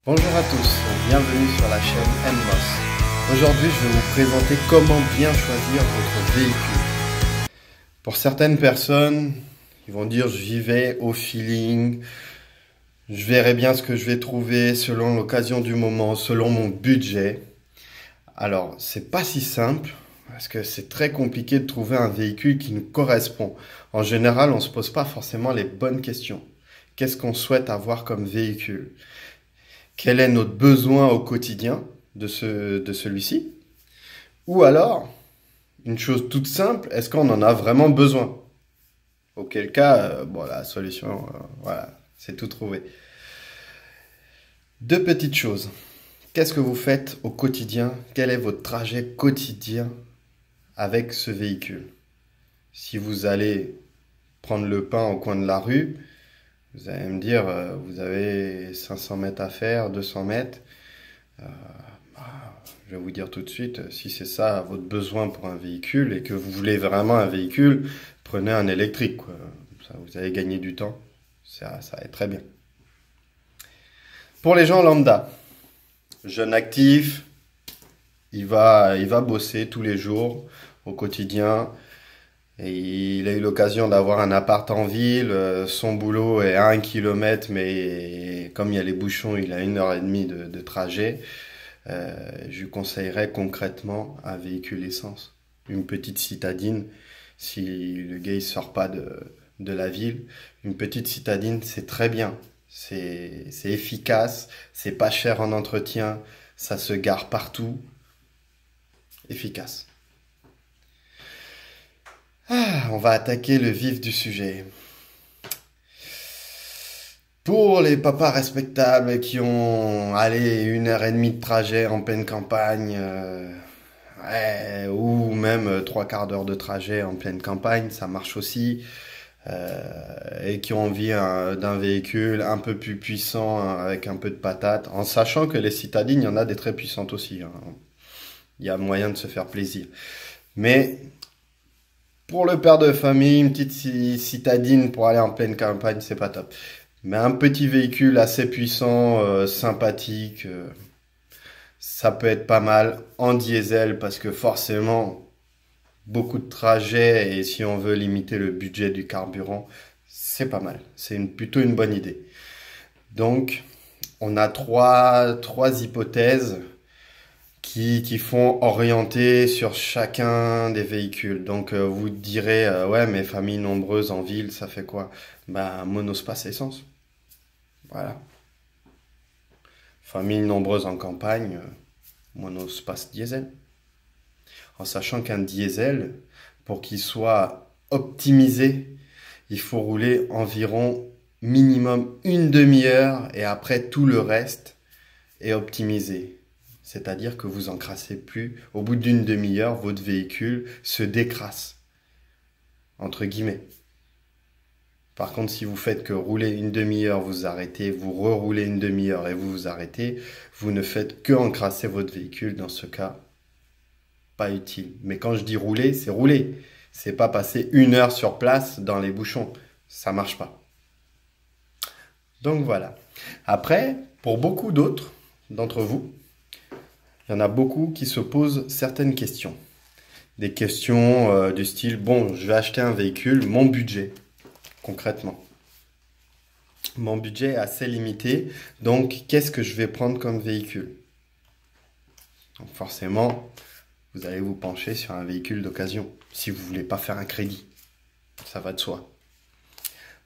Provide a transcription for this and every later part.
Bonjour à tous, bienvenue sur la chaîne NMOS. Aujourd'hui, je vais vous présenter comment bien choisir votre véhicule. Pour certaines personnes, ils vont dire j'y vais au feeling, je verrai bien ce que je vais trouver selon l'occasion du moment, selon mon budget. Alors, c'est pas si simple parce que c'est très compliqué de trouver un véhicule qui nous correspond. En général, on se pose pas forcément les bonnes questions. Qu'est-ce qu'on souhaite avoir comme véhicule? Quel est notre besoin au quotidien de celui-ci? Ou alors, une chose toute simple, est-ce qu'on en a vraiment besoin? Auquel cas, bon, la solution, voilà, c'est tout trouvé. Deux petites choses. Qu'est-ce que vous faites au quotidien? Quel est votre trajet quotidien avec ce véhicule? Si vous allez prendre le pain au coin de la rue, vous allez me dire, vous avez 500 mètres à faire, 200 mètres. Je vais vous dire tout de suite, si c'est ça votre besoin pour un véhicule et que vous voulez vraiment un véhicule, prenez un électrique, quoi. Ça, vous allez gagner du temps. Ça va être très bien. Pour les gens lambda, jeune actif, il va bosser tous les jours au quotidien. Et il a eu l'occasion d'avoir un appart en ville. Son boulot est à 1 kilomètre, mais comme il y a les bouchons, il a 1 heure et demie de trajet. Je lui conseillerais concrètement un véhicule essence, une petite citadine. Si le gars il sort pas de la ville, une petite citadine c'est très bien. C'est efficace, c'est pas cher en entretien, ça se gare partout, efficace. On va attaquer le vif du sujet. Pour les papas respectables qui ont, allez, 1 heure et demie de trajet en pleine campagne, ouais, ou même 3/4 d'heure de trajet en pleine campagne, ça marche aussi. Et qui ont envie d'un véhicule un peu plus puissant, hein, avec un peu de patate, en sachant que les citadines, il y en a des très puissantes aussi, hein. Il y a moyen de se faire plaisir. Mais pour le père de famille, une petite citadine pour aller en pleine campagne, c'est pas top. Mais un petit véhicule assez puissant, sympathique, ça peut être pas mal en diesel parce que forcément, beaucoup de trajets et si on veut limiter le budget du carburant, c'est pas mal. C'est plutôt une bonne idée. Donc, on a trois hypothèses qui font orienter sur chacun des véhicules. Donc, vous direz, ouais, mais famille nombreuse en ville, ça fait quoi? Bah, monospace essence. Voilà. Famille nombreuse en campagne, monospace diesel. En sachant qu'un diesel, pour qu'il soit optimisé, il faut rouler environ minimum une demi-heure et après tout le reste est optimisé. C'est-à-dire que vous encrassez plus. Au bout d'une demi-heure, votre véhicule se décrasse, entre guillemets. Par contre, si vous faites que rouler une demi-heure, vous arrêtez, vous reroulez une demi-heure et vous vous arrêtez, vous ne faites que encrasser votre véhicule. Dans ce cas, pas utile. Mais quand je dis rouler, c'est rouler. C'est pas passer 1 heure sur place dans les bouchons. Ça marche pas. Donc voilà. Après, pour beaucoup d'autres d'entre vous, il y en a beaucoup qui se posent certaines questions. Des questions du style, bon, je vais acheter un véhicule, mon budget, concrètement. Mon budget est assez limité, donc qu'est-ce que je vais prendre comme véhicule? Donc forcément, vous allez vous pencher sur un véhicule d'occasion, si vous voulez pas faire un crédit. Ça va de soi.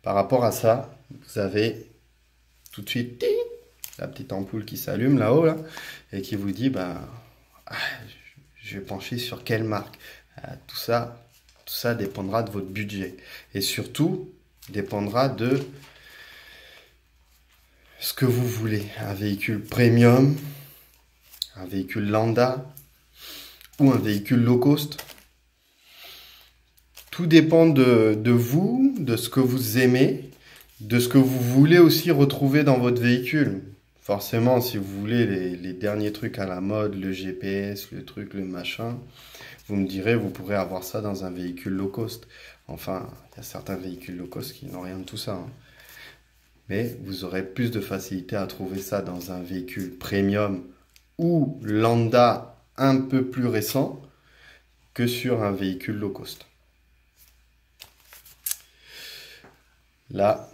Par rapport à ça, vous avez tout de suite la petite ampoule qui s'allume là-haut, là, et qui vous dit, bah, je vais pencher sur quelle marque. Tout ça dépendra de votre budget. Et surtout, dépendra de ce que vous voulez. Un véhicule premium, un véhicule lambda ou un véhicule low cost. Tout dépend de vous, de ce que vous aimez, de ce que vous voulez aussi retrouver dans votre véhicule. Forcément, si vous voulez les derniers trucs à la mode, le GPS, le truc, le machin, vous me direz, vous pourrez avoir ça dans un véhicule low cost. Enfin, il y a certains véhicules low cost qui n'ont rien de tout ça, hein. Mais vous aurez plus de facilité à trouver ça dans un véhicule premium ou lambda un peu plus récent que sur un véhicule low cost. Là,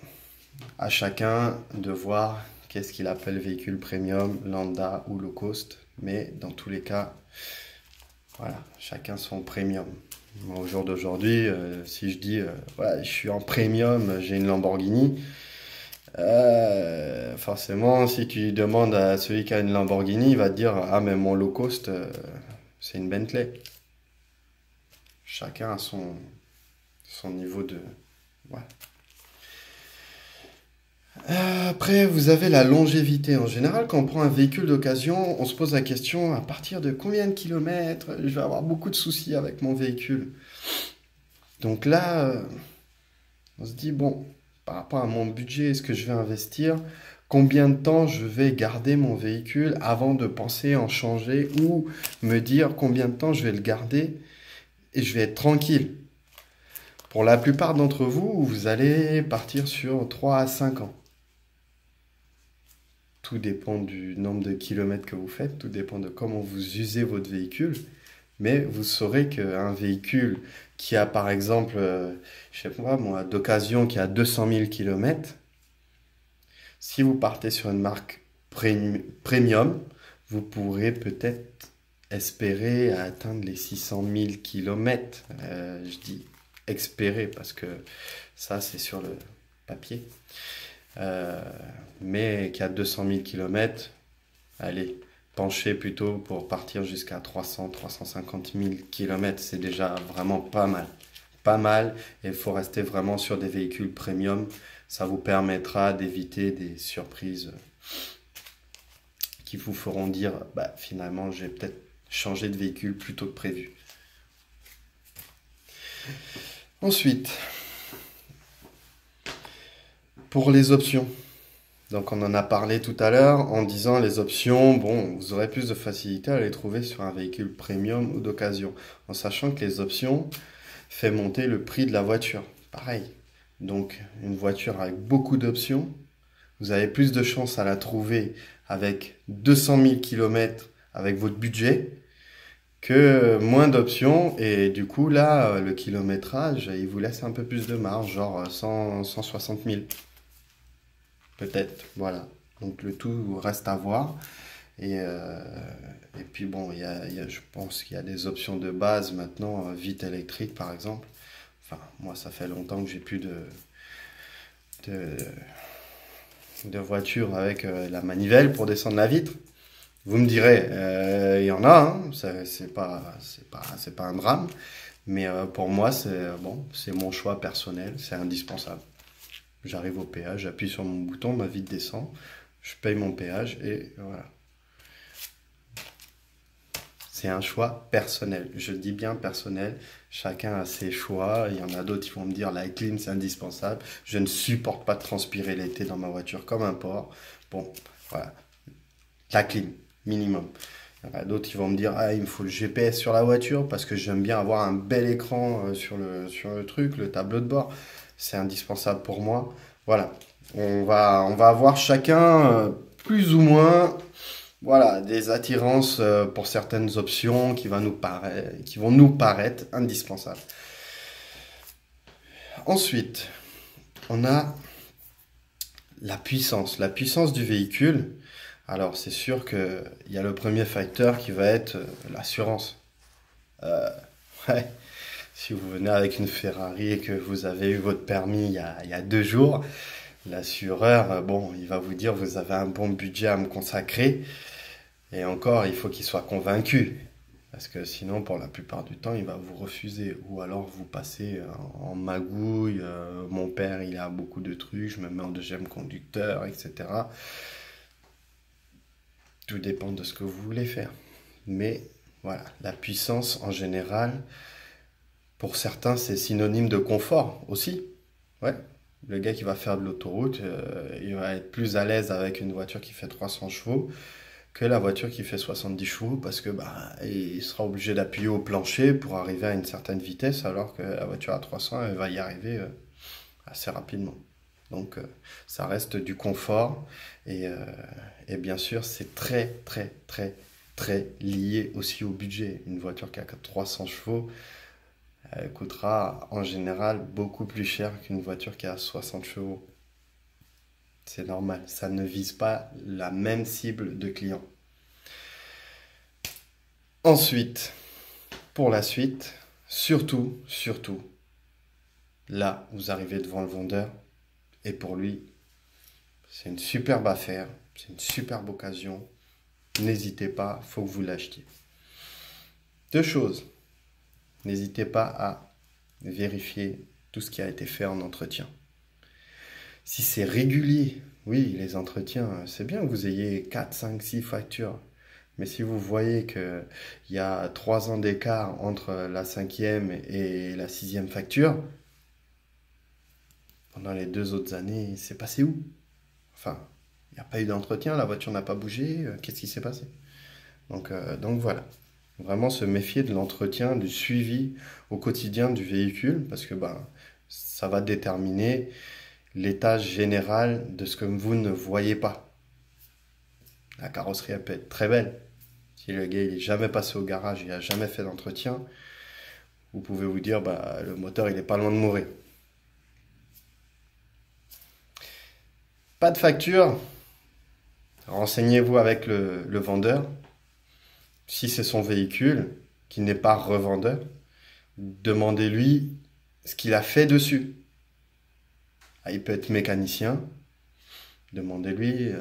à chacun de voir qu'est-ce qu'il appelle véhicule premium, lambda ou low cost. Mais dans tous les cas, voilà, chacun son premium. Moi, au jour d'aujourd'hui, si je dis ouais, je suis en premium, j'ai une Lamborghini, forcément, si tu demandes à celui qui a une Lamborghini, il va te dire ah, mais mon low cost, c'est une Bentley. Chacun a son niveau de. Ouais. Après, vous avez la longévité. En général, quand on prend un véhicule d'occasion, on se pose la question à partir de combien de kilomètres je vais avoir beaucoup de soucis avec mon véhicule. Donc là, on se dit, bon, par rapport à mon budget, est-ce que je vais investir? Combien de temps je vais garder mon véhicule avant de penser en changer ou me dire combien de temps je vais le garder et je vais être tranquille. Pour la plupart d'entre vous, vous allez partir sur 3 à 5 ans. Tout dépend du nombre de kilomètres que vous faites, tout dépend de comment vous usez votre véhicule. Mais vous saurez qu'un véhicule qui a par exemple, je sais pas moi, d'occasion qui a 200 000 kilomètres, si vous partez sur une marque premium, vous pourrez peut-être espérer atteindre les 600 000 kilomètres. Je dis espérer parce que ça c'est sur le papier. Mais qui a 200 000 kilomètres, allez, penchez plutôt pour partir jusqu'à 300-350 000 kilomètres. C'est déjà vraiment pas mal. Pas mal, et il faut rester vraiment sur des véhicules premium. Ça vous permettra d'éviter des surprises qui vous feront dire bah, finalement, j'ai peut-être changé de véhicule plus tôt que prévu. Ensuite, pour les options. Donc on en a parlé tout à l'heure en disant les options, bon, vous aurez plus de facilité à les trouver sur un véhicule premium ou d'occasion, en sachant que les options fait monter le prix de la voiture. Pareil. Donc une voiture avec beaucoup d'options, vous avez plus de chances à la trouver avec 200 000 km avec votre budget que moins d'options. Et du coup, là, le kilométrage, il vous laisse un peu plus de marge, genre 160 000. Peut-être, voilà. Donc le tout reste à voir. Et puis bon, je pense qu'il y a des options de base maintenant, vite électrique par exemple. Enfin, moi ça fait longtemps que j'ai plus de, de voiture avec la manivelle pour descendre la vitre. Vous me direz, il y en a, hein, c'est pas un drame. Mais pour moi, c'est mon choix personnel, c'est indispensable. J'arrive au péage, j'appuie sur mon bouton, ma vitre descend, je paye mon péage et voilà. C'est un choix personnel. Je dis bien personnel. Chacun a ses choix. Il y en a d'autres qui vont me dire la clim, c'est indispensable. Je ne supporte pas de transpirer l'été dans ma voiture comme un porc. Bon, voilà. La clim, minimum. Il y en a d'autres qui vont me dire ah, il me faut le GPS sur la voiture parce que j'aime bien avoir un bel écran sur le truc, le tableau de bord. C'est indispensable pour moi. Voilà. On va avoir chacun plus ou moins. Voilà, des attirances pour certaines options qui vont nous paraître indispensables. Ensuite, on a la puissance du véhicule. Alors, c'est sûr qu'il y a le premier facteur qui va être l'assurance. Ouais. Si vous venez avec une Ferrari et que vous avez eu votre permis il y a 2 jours, l'assureur, bon, il va vous dire vous avez un bon budget à me consacrer. Et encore, il faut qu'il soit convaincu. Parce que sinon, pour la plupart du temps, il va vous refuser. Ou alors, vous passez en magouille. Mon père, il a beaucoup de trucs. Je me mets en deuxième conducteur, etc. Tout dépend de ce que vous voulez faire. Mais voilà, la puissance en général, pour certains, c'est synonyme de confort aussi. Ouais. Le gars qui va faire de l'autoroute, il va être plus à l'aise avec une voiture qui fait 300 chevaux que la voiture qui fait 70 chevaux parce que il sera obligé d'appuyer au plancher pour arriver à une certaine vitesse alors que la voiture à 300 elle va y arriver assez rapidement. Donc ça reste du confort et bien sûr c'est très lié aussi au budget. Une voiture qui a 300 chevaux, elle coûtera en général beaucoup plus cher qu'une voiture qui a 60 chevaux. C'est normal, ça ne vise pas la même cible de clients. Ensuite, pour la suite, surtout, là, vous arrivez devant le vendeur et pour lui, c'est une superbe affaire, c'est une superbe occasion. N'hésitez pas, il faut que vous l'achetiez. Deux choses. N'hésitez pas à vérifier tout ce qui a été fait en entretien. Si c'est régulier, oui, les entretiens, c'est bien que vous ayez 4, 5, 6 factures. Mais si vous voyez qu'il y a 3 ans d'écart entre la 5e et la 6e facture, pendant les 2 autres années, c'est passé où? Enfin, il n'y a pas eu d'entretien, la voiture n'a pas bougé, qu'est-ce qui s'est passé? Donc voilà, vraiment se méfier de l'entretien, du suivi au quotidien du véhicule, parce que ça va déterminer l'état général de ce que vous ne voyez pas. La carrosserie, elle peut être très belle. Si le gars il est jamais passé au garage, il n'a jamais fait d'entretien, vous pouvez vous dire le moteur il est pas loin de mourir. Pas de facture, renseignez-vous avec le vendeur. Si c'est son véhicule, qui n'est pas revendeur, demandez-lui ce qu'il a fait dessus. Il peut être mécanicien. Demandez-lui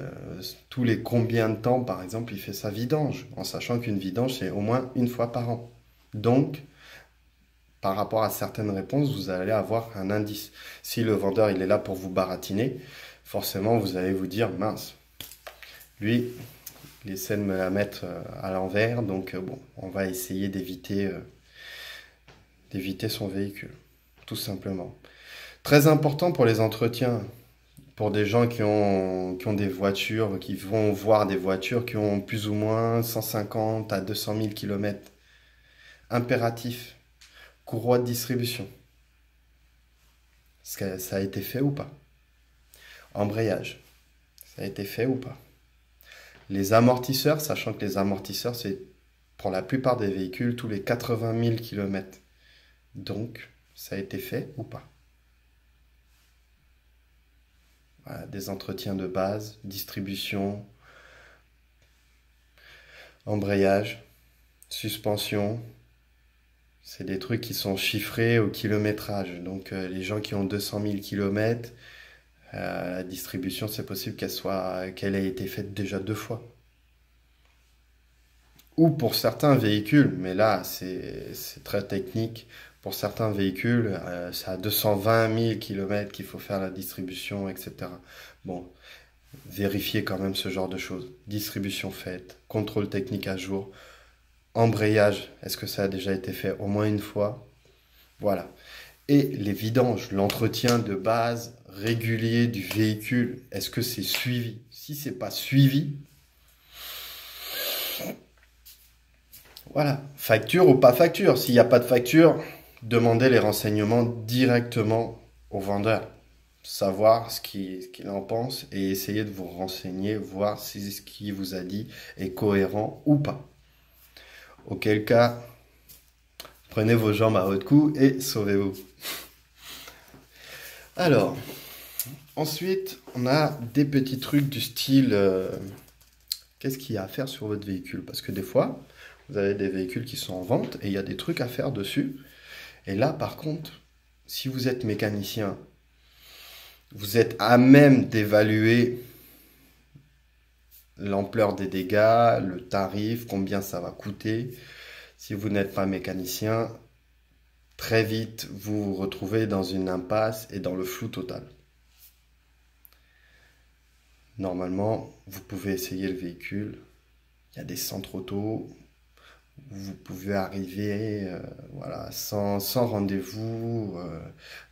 tous les combien de temps, par exemple, il fait sa vidange, en sachant qu'une vidange, c'est au moins une fois par an. Donc, par rapport à certaines réponses, vous allez avoir un indice. Si le vendeur, il est là pour vous baratiner, forcément, vous allez vous dire, mince, lui, il essaie de me la mettre à l'envers, donc bon, on va essayer d'éviter son véhicule, tout simplement. Très important pour les entretiens, pour des gens qui ont des voitures, qui vont voir des voitures qui ont plus ou moins 150 à 200 000 km. Impératif, courroie de distribution. Ça a été fait ou pas? Embrayage, ça a été fait ou pas? Les amortisseurs, sachant que les amortisseurs, c'est pour la plupart des véhicules tous les 80 000 km. Donc, ça a été fait ou pas? Voilà, des entretiens de base, distribution, embrayage, suspension. C'est des trucs qui sont chiffrés au kilométrage. Donc les gens qui ont 200 000 km, la distribution, c'est possible qu'elle ait été faite déjà 2 fois. Ou pour certains véhicules, mais là c'est très technique. Pour certains véhicules, c'est à 220 000 km qu'il faut faire la distribution, etc. Bon, vérifiez quand même ce genre de choses. Distribution faite, contrôle technique à jour, embrayage, est-ce que ça a déjà été fait au moins une fois? Voilà. Et les vidanges, l'entretien de base régulier du véhicule, est-ce que c'est suivi? Si c'est pas suivi, voilà. Facture ou pas facture. S'il n'y a pas de facture, demandez les renseignements directement au vendeur. Savoir ce qu'il en pense et essayer de vous renseigner, voir si ce qu'il vous a dit est cohérent ou pas. Auquel cas, prenez vos jambes à haute cou et sauvez-vous. Alors, ensuite, on a des petits trucs du style qu'est-ce qu'il y a à faire sur votre véhicule? Parce que des fois, vous avez des véhicules qui sont en vente et il y a des trucs à faire dessus. Et là, par contre, si vous êtes mécanicien, vous êtes à même d'évaluer l'ampleur des dégâts, le tarif, combien ça va coûter. Si vous n'êtes pas mécanicien, très vite, vous vous retrouvez dans une impasse et dans le flou total. Normalement, vous pouvez essayer le véhicule. Il y a des centres auto. Vous pouvez arriver voilà, sans rendez-vous,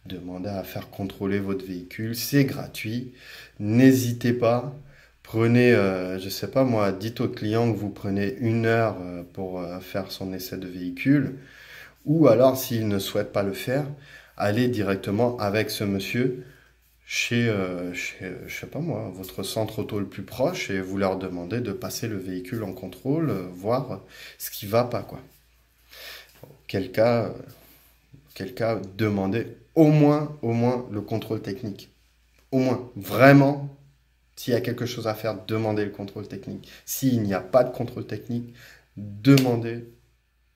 demander à faire contrôler votre véhicule. C'est gratuit. N'hésitez pas. Prenez, je sais pas moi, dites au client que vous prenez 1 heure pour faire son essai de véhicule. Ou alors, s'il ne souhaite pas le faire, allez directement avec ce monsieur je sais pas moi, votre centre auto le plus proche et vous leur demandez de passer le véhicule en contrôle, voir ce qui va pas, quoi. Quel cas, quel cas, demandez au moins le contrôle technique. Au moins, vraiment, s'il y a quelque chose à faire, demandez le contrôle technique. S'il n'y a pas de contrôle technique, demandez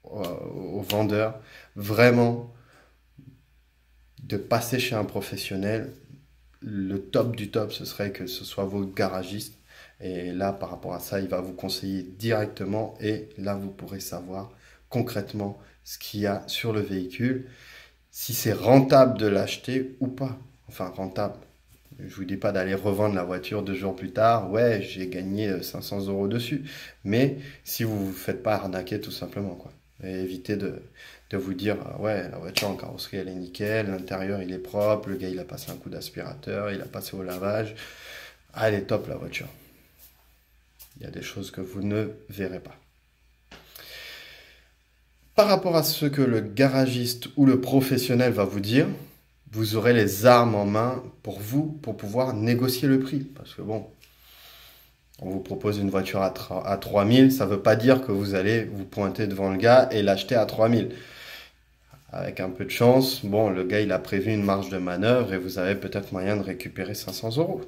au vendeur vraiment de passer chez un professionnel. Le top du top, ce serait que ce soit votre garagiste. Et là, par rapport à ça, il va vous conseiller directement et là, vous pourrez savoir concrètement ce qu'il y a sur le véhicule, si c'est rentable de l'acheter ou pas. Enfin, rentable. Je vous dis pas d'aller revendre la voiture 2 jours plus tard. Ouais, j'ai gagné 500 euros dessus. Mais si vous vous faites pas arnaquer tout simplement, quoi. Et évitez de vous dire, ouais, la voiture en carrosserie, elle est nickel, l'intérieur, il est propre, le gars, il a passé un coup d'aspirateur, il a passé au lavage. Ah, elle est top, la voiture. Il y a des choses que vous ne verrez pas. Par rapport à ce que le garagiste ou le professionnel va vous dire, vous aurez les armes en main pour vous, pour pouvoir négocier le prix. Parce que bon, on vous propose une voiture à 3000, ça ne veut pas dire que vous allez vous pointer devant le gars et l'acheter à 3000. Avec un peu de chance, bon, le gars, il a prévu une marge de manœuvre et vous avez peut-être moyen de récupérer 500 euros.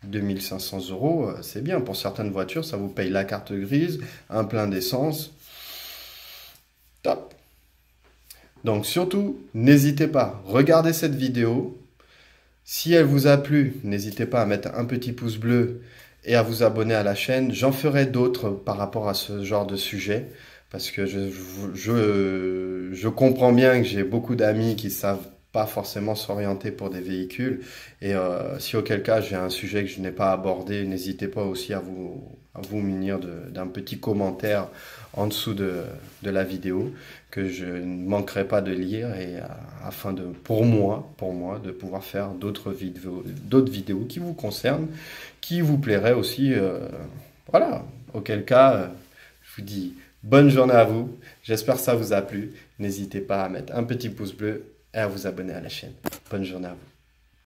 2500 euros, c'est bien. Pour certaines voitures, ça vous paye la carte grise, un plein d'essence. Top. Donc surtout, n'hésitez pas, regardez cette vidéo. Si elle vous a plu, n'hésitez pas à mettre un petit pouce bleu et à vous abonner à la chaîne. J'en ferai d'autres par rapport à ce genre de sujet. Parce que je comprends bien que j'ai beaucoup d'amis qui savent pas forcément s'orienter pour des véhicules. Et si auquel cas j'ai un sujet que je n'ai pas abordé, n'hésitez pas aussi à vous munir d'un petit commentaire en dessous de la vidéo que je ne manquerai pas de lire et afin de, pour moi, de pouvoir faire d'autres vidéos qui vous concernent, qui vous plairaient aussi. Voilà, auquel cas, je vous dis bonne journée à vous. J'espère que ça vous a plu. N'hésitez pas à mettre un petit pouce bleu et à vous abonner à la chaîne. Bonne journée à vous.